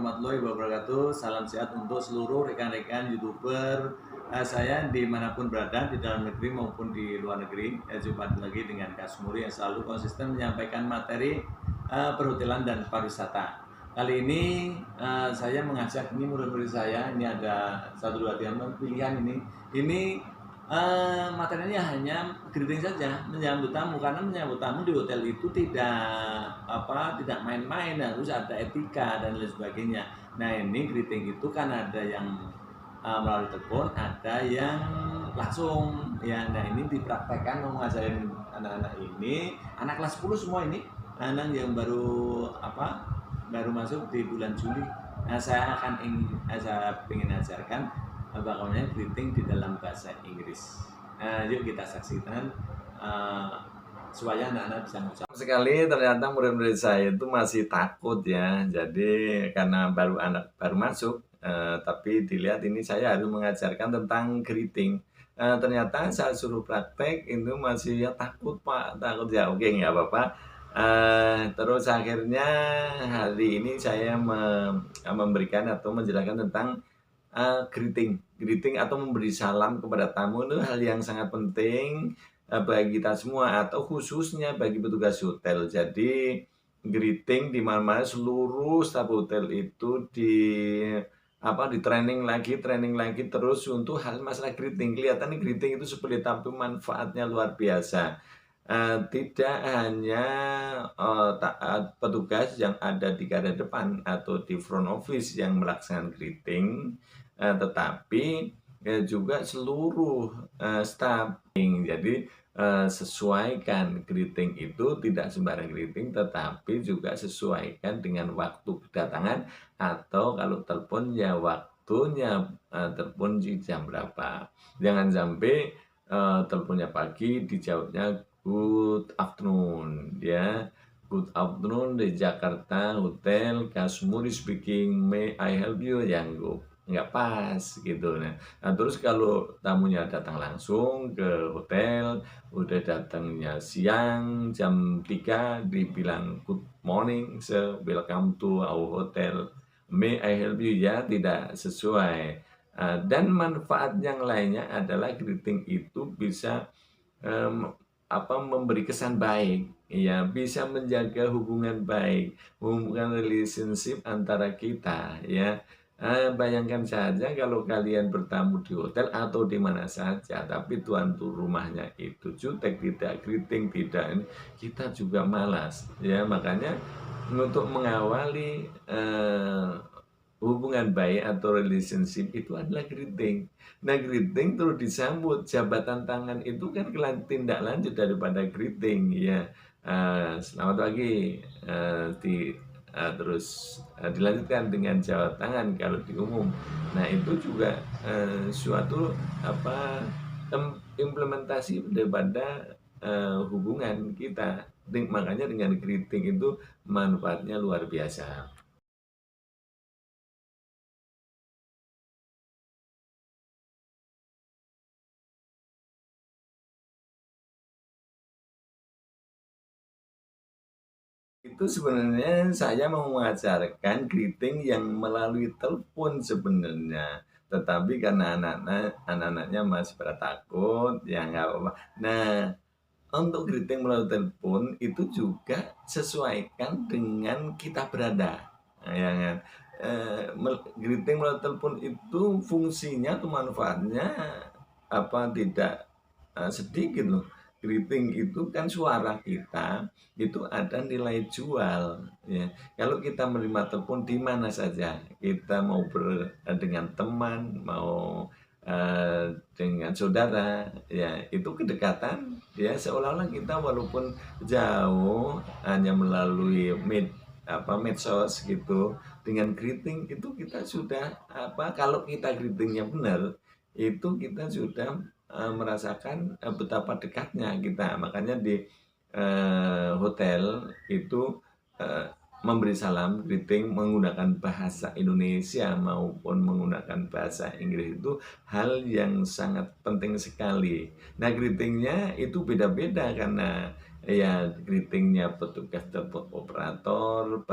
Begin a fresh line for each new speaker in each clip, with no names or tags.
warahmatullahi wabarakatuh. Salam sehat untuk seluruh rekan-rekan YouTuber saya dimanapun berada, di dalam negeri maupun di luar negeri. Jumpa lagi dengan Kak Smuri yang selalu konsisten menyampaikan materi perhotelan dan pariwisata. Kali ini saya mengajak ini murid-murid saya, ini ada 1, 2, 3 pilihan ini. Ini materinya hanya greeting saja, menyambut tamu, karena menyambut tamu di hotel itu tidak main-main, harus ada etika dan lain sebagainya. Nah, ini greeting itu kan ada yang melalui telepon, ada yang langsung ya. Nah, ini dipraktekkan, mau ngajarin anak-anak ini, anak kelas 10 semua ini, anak yang baru masuk di bulan Juli. Nah, saya ingin ajarkan bagaimana greeting di dalam bahasa Inggris. Yuk kita saksikan supaya anak-anak bisa mengucap. Sekali ternyata murid-murid saya itu masih takut ya. Jadi karena baru masuk, tapi dilihat ini saya harus mengajarkan tentang greeting. Ternyata saya suruh praktek itu masih ya takut Pak, takut ya. Oke, nggak apa-apa. Terus akhirnya hari ini saya memberikan atau menjelaskan tentang greeting atau memberi salam kepada tamu itu hal yang sangat penting bagi kita semua, atau khususnya bagi petugas hotel. Jadi greeting di mana-mana, seluruh staf hotel itu di training lagi terus untuk hal masalah greeting. Kelihatan nih greeting itu seperti, tapi manfaatnya luar biasa. Tidak hanya petugas yang ada di garda depan atau di front office yang melaksanakan greeting, tetapi juga seluruh staff. Jadi sesuaikan greeting itu tidak sembarang greeting, tetapi juga sesuaikan dengan waktu kedatangan, atau kalau telepon ya waktunya telepon di jam berapa. Jangan sampai teleponnya pagi dijawabnya good afternoon ya. Good afternoon di Jakarta Hotel, Kak Smuri speaking, may I help you? Yang nggak pas gitu. Nah, terus kalau tamunya datang langsung ke hotel, udah datangnya siang jam 3, dibilang good morning, so welcome to our hotel, may I help you? Ya tidak sesuai. Dan manfaat yang lainnya adalah greeting itu bisa memberi kesan baik, ya, bisa menjaga hubungan baik, hubungan relationship antara kita, ya. Bayangkan saja kalau kalian bertamu di hotel atau di mana saja, tapi tuan rumahnya itu jutek, tidak greeting, tidak, kita juga malas, ya. Makanya untuk mengawali hubungan baik atau relationship itu adalah greeting. Nah, greeting terus disambut, jabatan tangan itu kan tindak lanjut daripada greeting, ya. Selamat pagi, terus dilanjutkan dengan jabat tangan kalau di umum. Nah, itu juga suatu implementasi daripada hubungan kita. Makanya dengan greeting itu manfaatnya luar biasa. Itu sebenarnya saya mau mengajarkan greeting yang melalui telepon sebenarnya. Tetapi karena anak-anaknya masih pada takut, ya nggak apa-apa. Nah, untuk greeting melalui telepon itu juga sesuaikan dengan kita berada. Nah, ya kan? Greeting melalui telepon itu fungsinya atau manfaatnya tidak sedikit loh. Greeting itu kan suara kita itu ada nilai jual, ya. Kalau kita menerima telepon di mana saja, kita mau dengan teman, mau dengan saudara, ya, itu kedekatan, ya, seolah-olah kita walaupun jauh hanya melalui medsos gitu. Dengan greeting itu kita sudah kalau kita greetingnya benar, itu kita sudah merasakan betapa dekatnya kita. Makanya di hotel itu memberi salam, greeting menggunakan bahasa Indonesia maupun menggunakan bahasa Inggris itu hal yang sangat penting sekali. Nah, greetingnya itu beda-beda karena ya greetingnya petugas telepon operator,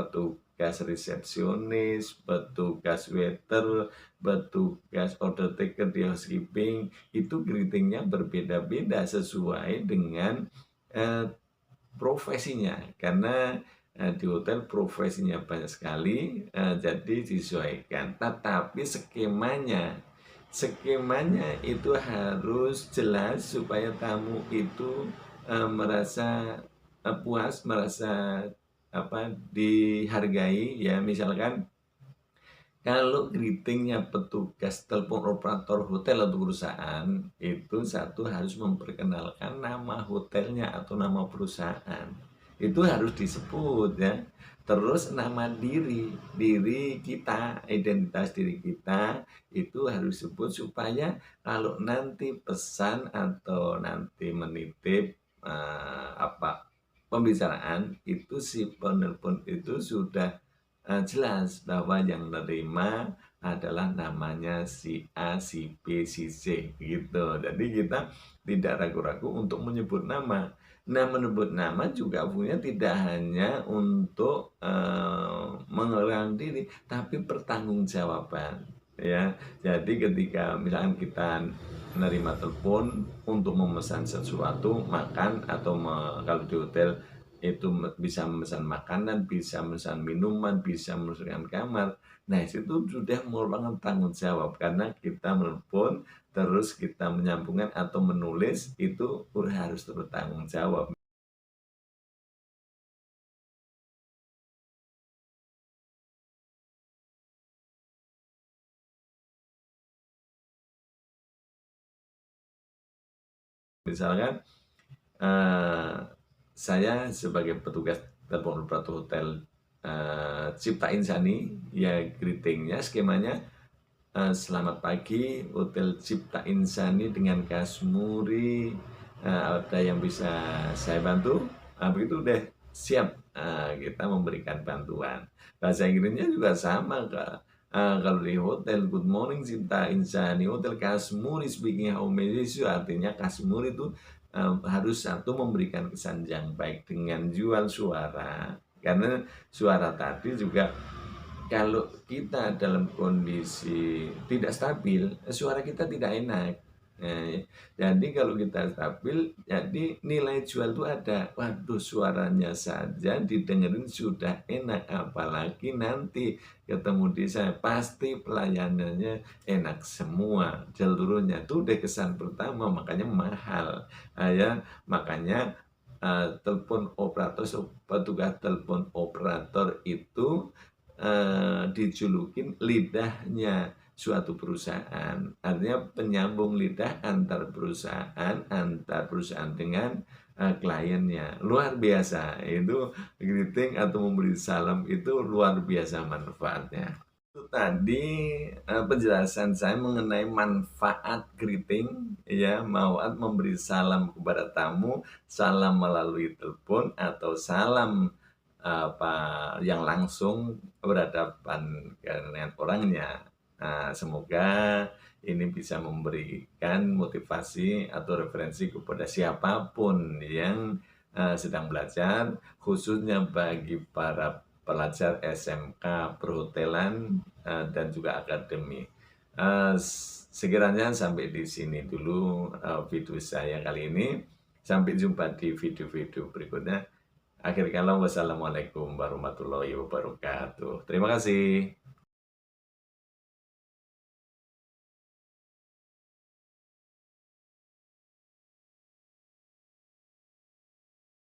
petugas resepsionis, petugas waiter, petugas order taker di housekeeping, itu greetingnya berbeda-beda sesuai dengan eh, profesinya. Karena di hotel profesinya banyak sekali, jadi disesuaikan. Tetapi skemanya itu harus jelas supaya tamu itu merasa puas, merasa dihargai ya. Misalkan kalau greetingnya petugas telepon operator hotel atau perusahaan, itu satu harus memperkenalkan nama hotelnya atau nama perusahaan. Itu harus disebut ya. Terus nama diri kita, identitas diri kita itu harus disebut supaya kalau nanti pesan atau nanti menitip pembicaraan itu si penelpon itu sudah jelas bahwa yang menerima adalah namanya si A, si B, si C gitu. Jadi kita tidak ragu-ragu untuk menyebut nama. Nah, menyebut nama juga punya tidak hanya untuk mengenalkan diri, tapi pertanggungjawaban ya. Jadi ketika misalkan kita menerima telepon untuk memesan sesuatu, makan atau kalau di hotel itu bisa memesan makanan, bisa memesan minuman, bisa memesan kamar. Nah, itu sudah merupakan tanggung jawab karena kita menelpon, terus kita menyambungkan atau menulis itu harus bertanggung jawab. Misalkan eh, saya sebagai petugas telepon operator hotel Cipta Insani, ya greetingnya skemanya selamat pagi Hotel Cipta Insani dengan Kasmuri, ada yang bisa saya bantu. Begitu deh siap kita memberikan bantuan. Bahasa Inggrisnya juga sama Kak. Kalau di hotel, good morning Cipta Insani Hotel Kasmuri speaking, how may I assist you? Artinya Kasmuri itu harus satu memberikan kesan yang baik dengan jual suara, karena suara tadi juga kalau kita dalam kondisi tidak stabil, suara kita tidak enak. Jadi kalau kita stabil, jadi nilai jual itu ada. Waduh, suaranya saja didengerin sudah enak, apalagi nanti ketemu di saya, pasti pelayanannya enak semua. Seluruhnya itu udah kesan pertama, makanya mahal. Ya, makanya telepon operator, petugas telepon operator itu dijulukin lidahnya suatu perusahaan. Artinya penyambung lidah antar perusahaan dengan kliennya. Luar biasa. Itu greeting atau memberi salam itu luar biasa manfaatnya. Itu tadi penjelasan saya mengenai manfaat greeting ya, manfaat memberi salam kepada tamu, salam melalui telepon atau salam yang langsung berhadapan dengan orangnya. Nah, semoga ini bisa memberikan motivasi atau referensi kepada siapapun yang sedang belajar, khususnya bagi para pelajar SMK perhotelan dan juga akademi. Sekiranya sampai di sini dulu video saya kali ini. Sampai jumpa di video-video berikutnya. Akhir kalam, wassalamualaikum warahmatullahi wabarakatuh. Terima kasih.